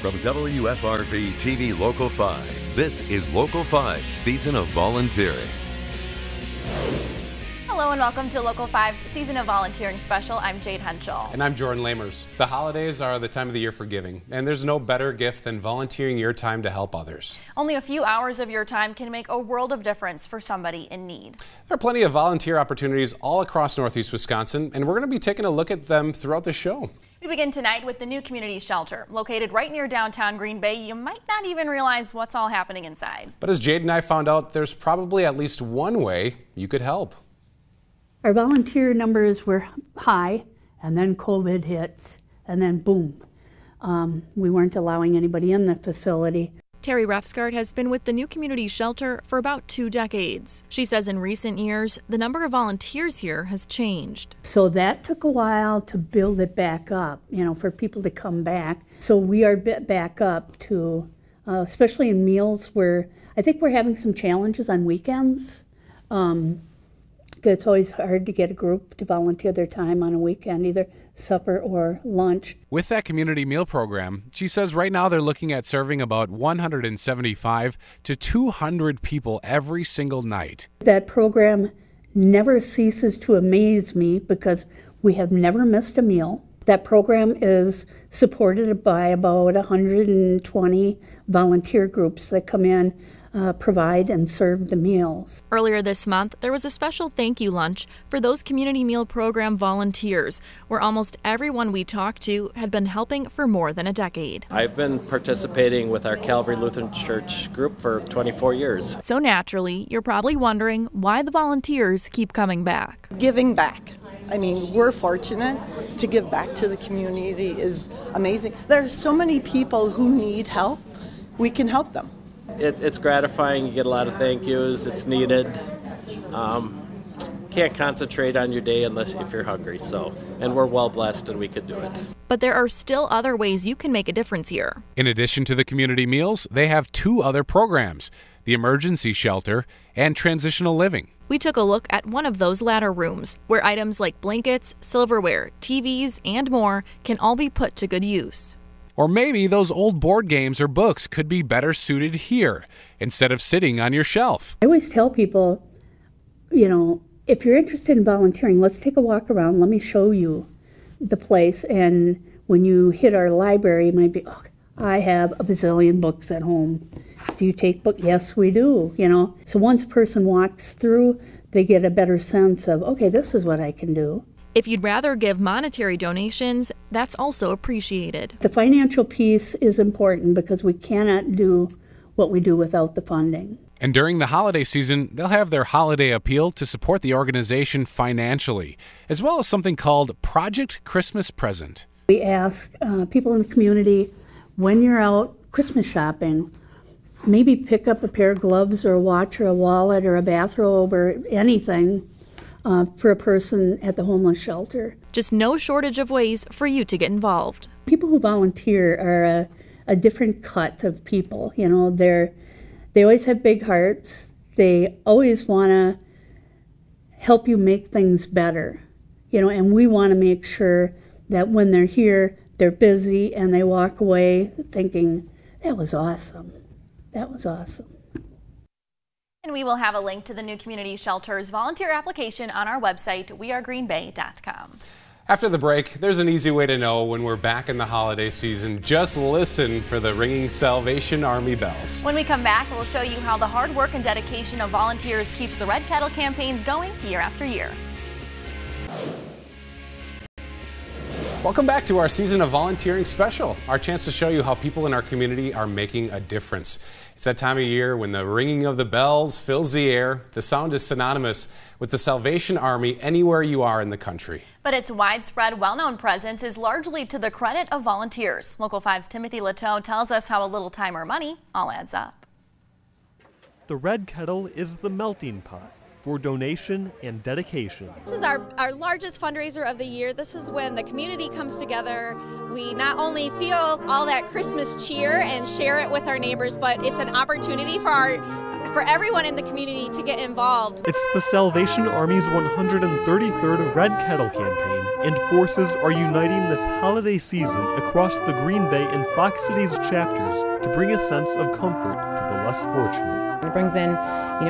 From WFRV TV Local 5, this is Local 5's Season of Volunteering. Hello and welcome to Local 5's Season of Volunteering Special. I'm Jade Henschel. And I'm Jordan Lamers. The holidays are the time of the year for giving, and there's no better gift than volunteering your time to help others. Only a few hours of your time can make a world of difference for somebody in need. There are plenty of volunteer opportunities all across Northeast Wisconsin, and we're going to be taking a look at them throughout the show. We begin tonight with the new community shelter. Located right near downtown Green Bay, you might not even realize what's all happening inside. But as Jade and I found out, there's probably at least one way you could help. Our volunteer numbers were high, and then COVID hits, and then boom. We weren't allowing anybody in the facility. Terry Refsgard has been with the new community shelter for about 2 decades. She says in recent years, the number of volunteers here has changed. So that took a while to build it back up, for people to come back. So we are back up to, especially in meals, where I think we're having some challenges on weekends. It's always hard to get a group to volunteer their time on a weekend, either supper or lunch. With that community meal program, she says right now they're looking at serving about 175 to 200 people every single night. That program never ceases to amaze me because we have never missed a meal. That program is supported by about 120 volunteer groups that come in, provide and serve the meals. Earlier this month, there was a special thank you lunch for those community meal program volunteers, where almost everyone we talked to had been helping for more than a decade. I've been participating with our Calvary Lutheran Church group for 24 years. So naturally, you're probably wondering why the volunteers keep coming back. Giving back. I mean, we're fortunate to give back to the community is amazing. There are so many people who need help. We can help them. It's gratifying. You get a lot of thank yous. It's needed. Can't concentrate on your day unless if you're hungry. And we're well blessed and we could do it. But there are still other ways you can make a difference here. In addition to the community meals, they have 2 other programs, the emergency shelter and transitional living. We took a look at one of those latter rooms, where items like blankets, silverware, TVs, and more can all be put to good use. Or maybe those old board games or books could be better suited here instead of sitting on your shelf. I always tell people, if you're interested in volunteering, let's take a walk around. Let me show you the place. And when you hit our library, you might be, I have a bazillion books at home. Do you take books? Yes, we do. So once a person walks through, they get a better sense of, okay, this is what I can do. If you'd rather give monetary donations, that's also appreciated. The financial piece is important because we cannot do what we do without the funding. And during the holiday season, they'll have their holiday appeal to support the organization financially, as well as something called Project Christmas Present. We ask people in the community, when you're out Christmas shopping, maybe pick up a pair of gloves or a watch or a wallet or a bathrobe or anything for a person at the homeless shelter. Just no shortage of ways for you to get involved. People who volunteer are a different cut of people. They always have big hearts. They always want to help you make things better. And we want to make sure that when they're here, they're busy and they walk away thinking, that was awesome. That was awesome. And we will have a link to the new community shelter's volunteer application on our website, wearegreenbay.com. After the break, there's an easy way to know when we're back in the holiday season. Just listen for the ringing Salvation Army bells. When we come back, we'll show you how the hard work and dedication of volunteers keeps the Red Kettle campaigns going year after year. Welcome back to our Season of Volunteering special, our chance to show you how people in our community are making a difference. It's that time of year when the ringing of the bells fills the air. The sound is synonymous with the Salvation Army anywhere you are in the country. But its widespread, well-known presence is largely to the credit of volunteers. Local 5's Timothy Latow tells us how a little time or money all adds up. The Red Kettle is the melting pot for donation and dedication. This is our largest fundraiser of the year. This is when the community comes together. We not only feel all that Christmas cheer and share it with our neighbors, but it's an opportunity for for everyone in the community to get involved. It's the Salvation Army's 133rd Red Kettle campaign, and forces are uniting this holiday season across the Green Bay and Fox Cities chapters to bring a sense of comfort to the less fortunate. It brings in,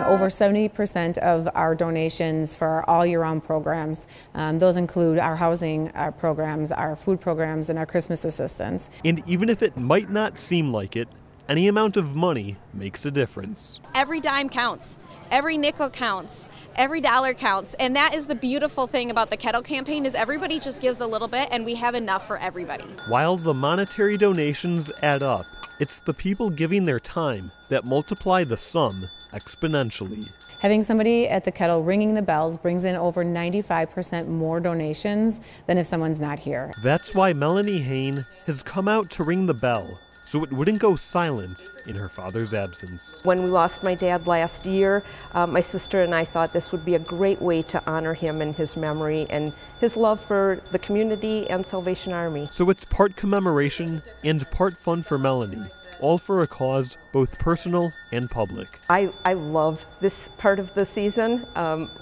over 70% of our donations for our all year-round programs. Those include our housing programs, our food programs, and our Christmas assistance. And even if it might not seem like it, any amount of money makes a difference. Every dime counts. Every nickel counts. Every dollar counts. And that is the beautiful thing about the Kettle campaign, is everybody just gives a little bit and we have enough for everybody. While the monetary donations add up, it's the people giving their time that multiply the sum exponentially. Having somebody at the Kettle ringing the bells brings in over 95% more donations than if someone's not here. That's why Melanie Hain has come out to ring the bell, so it wouldn't go silent in her father's absence. When we lost my dad last year, my sister and I thought this would be a great way to honor him and his memory and his love for the community and Salvation Army. So it's part commemoration and part fun for Melanie, all for a cause both personal and public. I love this part of the season.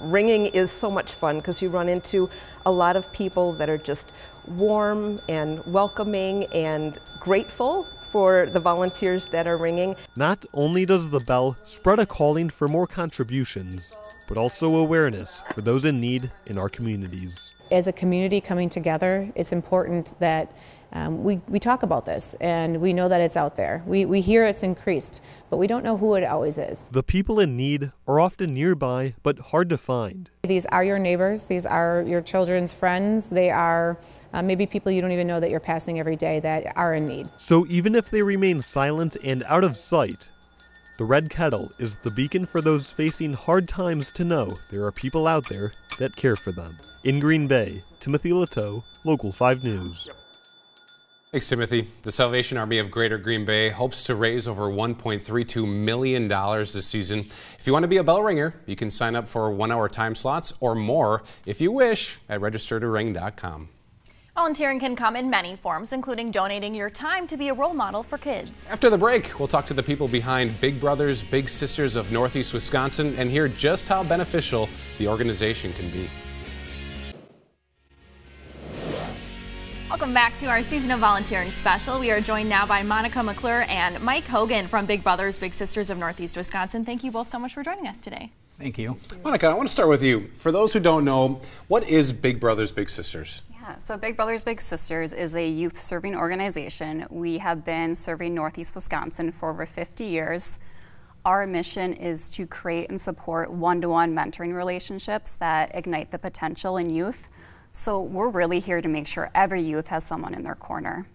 Ringing is so much fun because you run into a lot of people that are just warm and welcoming and grateful for the volunteers that are ringing. Not only does the bell spread a calling for more contributions, but also awareness for those in need in our communities. As a community coming together, it's important that we talk about this, and we know that it's out there. We hear it's increased, but we don't know who it always is. The people in need are often nearby, but hard to find. These are your neighbors, these are your children's friends, they are maybe people you don't even know that you're passing every day that are in need. So even if they remain silent and out of sight, the Red Kettle is the beacon for those facing hard times to know there are people out there that care for them. In Green Bay, Timothy Lateau, Local 5 News. Thanks, Timothy. The Salvation Army of Greater Green Bay hopes to raise over $1.32 million this season. If you want to be a bell ringer, you can sign up for 1-hour time slots or more if you wish at registertoring.com. Volunteering can come in many forms, including donating your time to be a role model for kids. After the break, we'll talk to the people behind Big Brothers Big Sisters of Northeast Wisconsin and hear just how beneficial the organization can be. Welcome back to our Season of Volunteering special. We are joined now by Monica McClure and Mike Hogan from Big Brothers Big Sisters of Northeast Wisconsin. Thank you both so much for joining us today. Thank you. Monica, I want to start with you. For those who don't know, what is Big Brothers Big Sisters? So Big Brothers Big Sisters is a youth serving organization. We have been serving Northeast Wisconsin for over 50 years. Our mission is to create and support one-to-one mentoring relationships that ignite the potential in youth. So we're really here to make sure every youth has someone in their corner.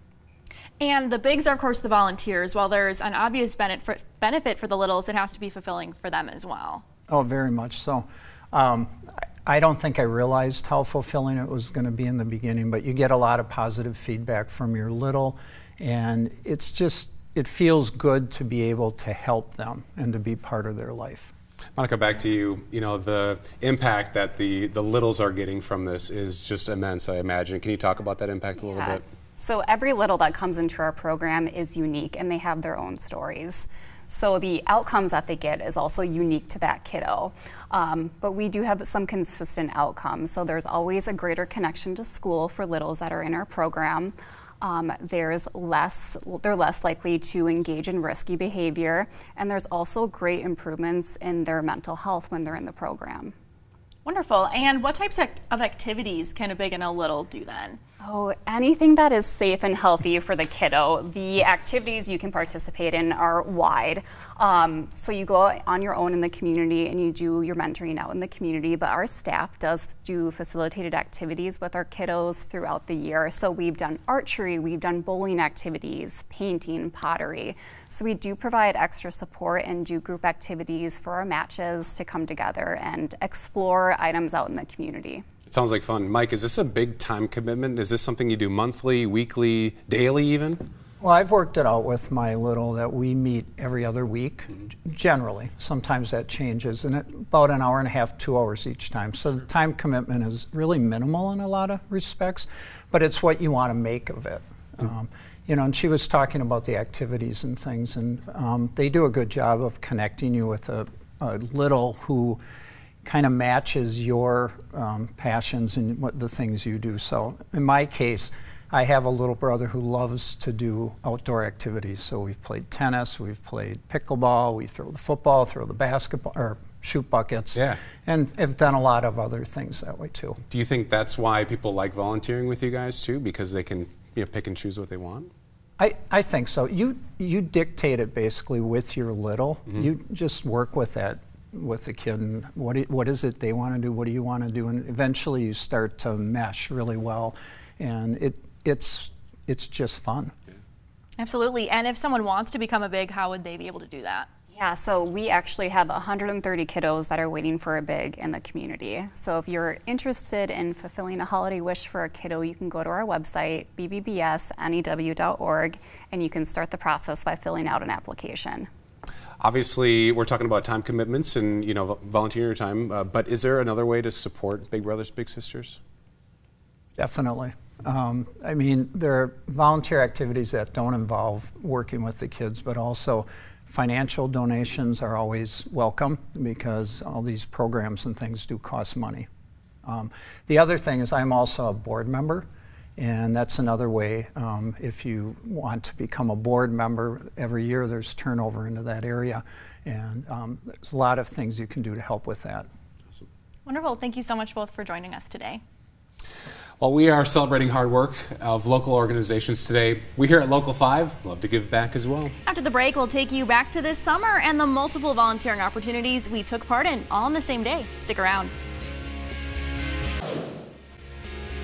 And the bigs are, of course, the volunteers. While there's an obvious benefit for the littles, it has to be fulfilling for them as well. Oh, very much so. I don't think I realized how fulfilling it was going to be in the beginning, but you get a lot of positive feedback from your little, and it feels good to be able to help them and to be part of their life. Monica, back to you. You know, the impact that the littles are getting from this is just immense, I imagine. Can you talk about that impact a little bit? So every little that comes into our program is unique, and they have their own stories. So the outcomes that they get is also unique to that kiddo. But we do have some consistent outcomes. So there's always a greater connection to school for littles that are in our program. They're less likely to engage in risky behavior, and there's also great improvements in their mental health when they're in the program. Wonderful. And what types of activities can a big and a little do then? Oh, anything that is safe and healthy for the kiddo. The activities you can participate in are wide. So you go on your own in the community and you do your mentoring out in the community, but our staff does do facilitated activities with our kiddos throughout the year. So we've done archery, we've done bowling activities, painting, pottery. So we do provide extra support and do group activities for our matches to come together and explore items out in the community. It sounds like fun. Mike, is this a big time commitment? Is this something you do monthly, weekly, daily even? Well, I've worked it out with my little that we meet every other week, generally. Sometimes that changes, and about an hour and a half, 2 hours each time. So the time commitment is really minimal in a lot of respects, but it's what you want to make of it. You know, and she was talking about the activities and things, and they do a good job of connecting you with a little who kind of matches your passions and what the things you do. So in my case, I have a little brother who loves to do outdoor activities. So we've played tennis, we've played pickleball, we throw the football, throw the basketball, or shoot buckets, and have done a lot of other things that way too. Do you think that's why people like volunteering with you guys too, because they can pick and choose what they want? I think so. You dictate it basically with your little. You just work with that with the kid, and what is it they want to do, what do you want to do, and eventually you start to mesh really well, and it's just fun. Absolutely. And if someone wants to become a big, how would they be able to do that? Yeah, so we actually have 130 kiddos that are waiting for a big in the community. So if you're interested in fulfilling a holiday wish for a kiddo, you can go to our website, bbbsnew.org, and you can start the process by filling out an application. Obviously, we're talking about time commitments and volunteering your time, but is there another way to support Big Brothers Big Sisters? Definitely. I mean, there are volunteer activities that don't involve working with the kids, but also financial donations are always welcome because all these programs and things do cost money. The other thing is I'm also a board member, and that's another way. If you want to become a board member, every year there's turnover into that area, and there's a lot of things you can do to help with that. Awesome. Wonderful. Thank you so much both for joining us today. Well, we are celebrating hard work of local organizations today. We here at Local 5 love to give back as well. After the break, we'll take you back to this summer and the multiple volunteering opportunities we took part in all on the same day. Stick around.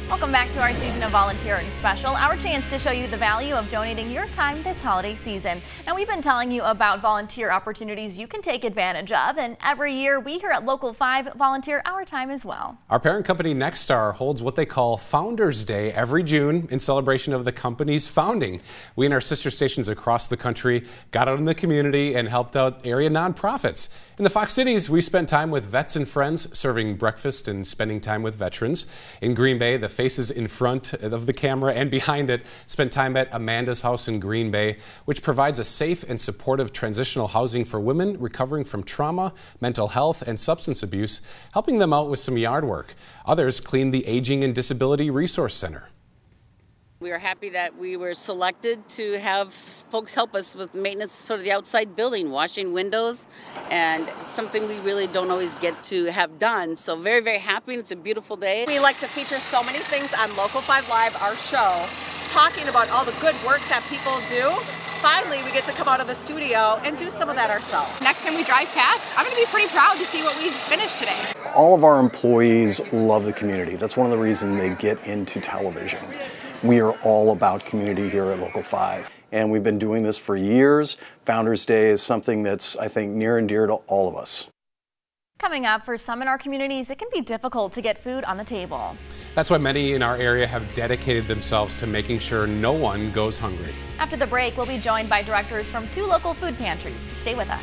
Welcome back to our Season of Volunteering special, our chance to show you the value of donating your time this holiday season. Now, we've been telling you about volunteer opportunities you can take advantage of, and every year we here at Local 5 volunteer our time as well. Our parent company Nexstar holds what they call Founders Day every June in celebration of the company's founding. We and our sister stations across the country got out in the community and helped out area nonprofits. In the Fox Cities, we spent time with Vets and Friends, serving breakfast and spending time with veterans. In Green Bay, the faces in front of the camera and behind it spent time at Amanda's House in Green Bay, which provides a safe and supportive transitional housing for women recovering from trauma, mental health, and substance abuse, helping them out with some yard work. Others cleaned the Aging and Disability Resource Center. We are happy that we were selected to have folks help us with maintenance, sort of the outside building, washing windows, and something we really don't always get to have done. So very, very happy. It's a beautiful day. We like to feature so many things on Local 5 Live, our show, talking about all the good work that people do. Finally, we get to come out of the studio and do some of that ourselves. Next time we drive past, I'm going to be pretty proud to see what we finished today. All of our employees love the community. That's one of the reasons they get into television. We are all about community here at Local 5, and we've been doing this for years. Founders Day is something that's, I think, near and dear to all of us. Coming up, for some in our communities, it can be difficult to get food on the table. That's why many in our area have dedicated themselves to making sure no one goes hungry. After the break, we'll be joined by directors from 2 local food pantries. Stay with us.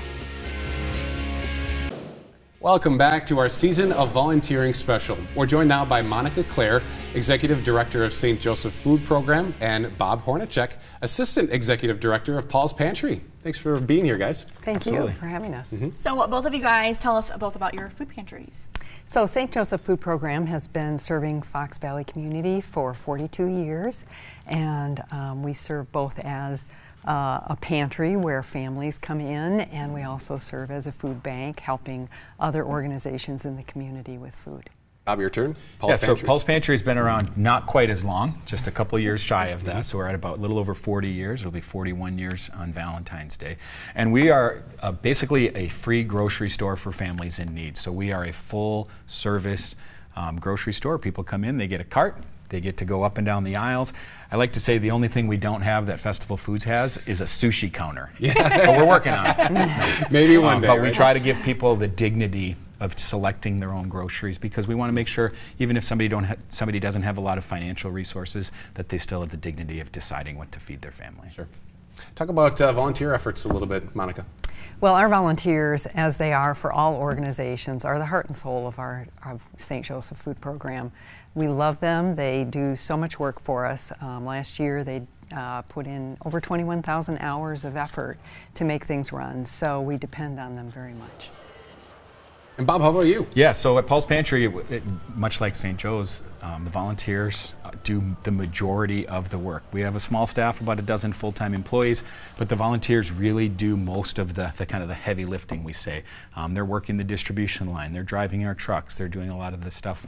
Welcome back to our Season of Volunteering special. We're joined now by Monica Clare, Executive Director of St. Joseph Food Program, and Bob Hornacek, Assistant Executive Director of Paul's Pantry. Thanks for being here, guys. Thank you for having us. So both of you guys tell us both about your food pantries. So St. Joseph Food Program has been serving Fox Valley community for 42 years, and we serve both as a pantry where families come in, and we also serve as a food bank, helping other organizations in the community with food. Bob, your turn. Paul's Pantry. So Paul's Pantry has been around not quite as long, just a couple years shy of that. So we're at about a little over 40 years. It'll be 41 years on Valentine's Day. And we are basically a free grocery store for families in need. So we are a full service grocery store. People come in, they get a cart. They get to go up and down the aisles. I like to say the only thing we don't have that Festival Foods has is a sushi counter. Yeah. But we're working on it. Maybe one day. But we try to give people the dignity of selecting their own groceries, because we want to make sure, even if somebody doesn't have a lot of financial resources, that they still have the dignity of deciding what to feed their family. Sure. Talk about volunteer efforts a little bit, Monica. Well, our volunteers, as they are for all organizations, are the heart and soul of our St. Joseph Food Program. We love them. They do so much work for us. Last year they put in over 21,000 hours of effort to make things run, so we depend on them very much. And Bob, how about you? Yeah, so at Paul's Pantry, much like St. Joe's, the volunteers do the majority of the work. We have a small staff, about a dozen full-time employees, but the volunteers really do most of the kind of the heavy lifting, we say. They're working the distribution line, they're driving our trucks, they're doing a lot of the stuff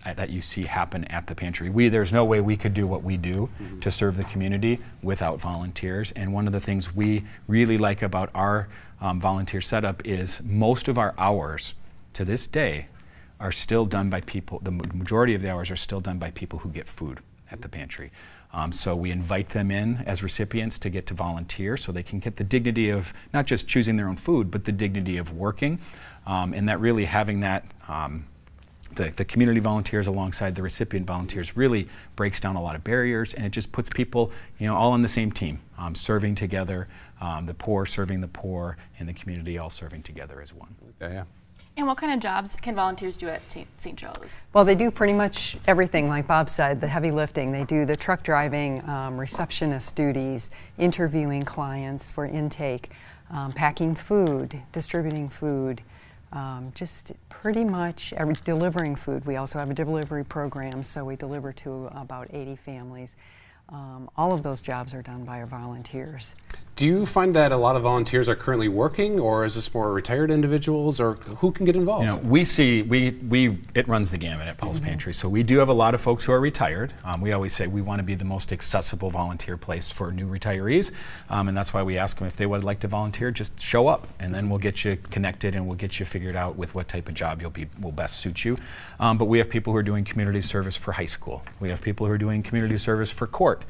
that you see happen at the pantry. There's no way we could do what we do to serve the community without volunteers. And one of the things we really like about our volunteer setup is most of our hours to this day are still done by people, the majority of the hours are still done by people who get food at the pantry. So we invite them in as recipients to get to volunteer so they can get the dignity of not just choosing their own food, but the dignity of working. And that really having that the community volunteers alongside the recipient volunteers really breaks down a lot of barriers, and it just puts people, all on the same team, serving together, the poor serving the poor, and the community all serving together as one. Yeah. And what kind of jobs can volunteers do at St. Joe's? Well, they do pretty much everything, like Bob said, the heavy lifting. They do the truck driving, receptionist duties, interviewing clients for intake, packing food, distributing food, just pretty much delivering food. We also have a delivery program, so we deliver to about 80 families. All of those jobs are done by our volunteers. Do you find that a lot of volunteers are currently working, or is this more retired individuals, or who can get involved? We see, it runs the gamut at Paul's Pantry. So we do have a lot of folks who are retired. We always say we want to be the most accessible volunteer place for new retirees. And that's why we ask them if they would like to volunteer, just show up, and then we'll get you connected and we'll get you figured out with what type of job will best suit you. But we have people who are doing community service for high school. We have people who are doing community service for court.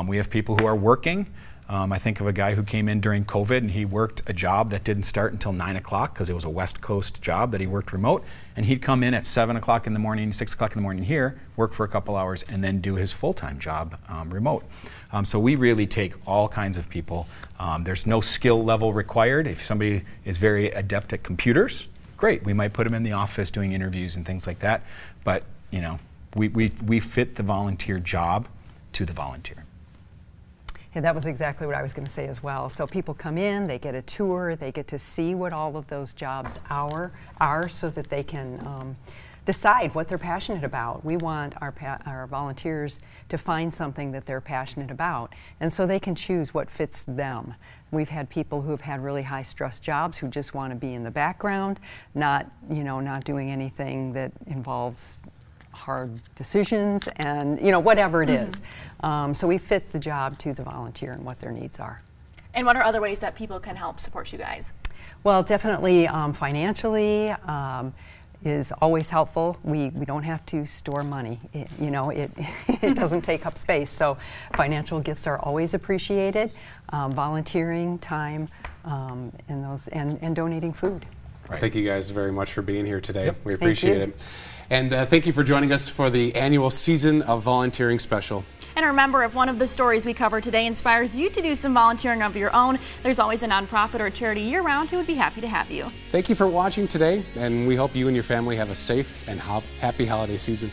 We have people who are working. I think of a guy who came in during COVID, and he worked a job that didn't start until 9 o'clock because it was a West Coast job that he worked remote. And he'd come in at 7 o'clock in the morning, 6 o'clock in the morning here, work for a couple hours, and then do his full-time job remote. So we really take all kinds of people. There's no skill level required. If somebody is very adept at computers, great. We might put them in the office doing interviews and things like that. But, we fit the volunteer job to the volunteer. Yeah, that was exactly what I was going to say as well. So people come in, they get a tour, they get to see what all of those jobs are so that they can decide what they're passionate about. We want our volunteers to find something that they're passionate about, and so they can choose what fits them. We've had people who have had really high stress jobs who just want to be in the background, not doing anything that involves hard decisions and whatever it is. So we fit the job to the volunteer and what their needs are. And what are other ways that people can help support you guys? Well, definitely financially is always helpful. We don't have to store money. It doesn't take up space. So financial gifts are always appreciated. Volunteering, time, and donating food. Right. Thank you guys very much for being here today. Yep. We appreciate it. And thank you for joining us for the annual Season of Volunteering special. And remember, if one of the stories we cover today inspires you to do some volunteering of your own, there's always a nonprofit or charity year-round who would be happy to have you. Thank you for watching today, and we hope you and your family have a safe and happy holiday season.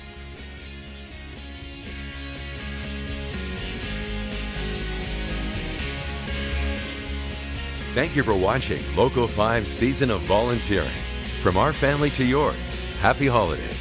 Thank you for watching Local 5's Season of Volunteering. From our family to yours, happy holidays.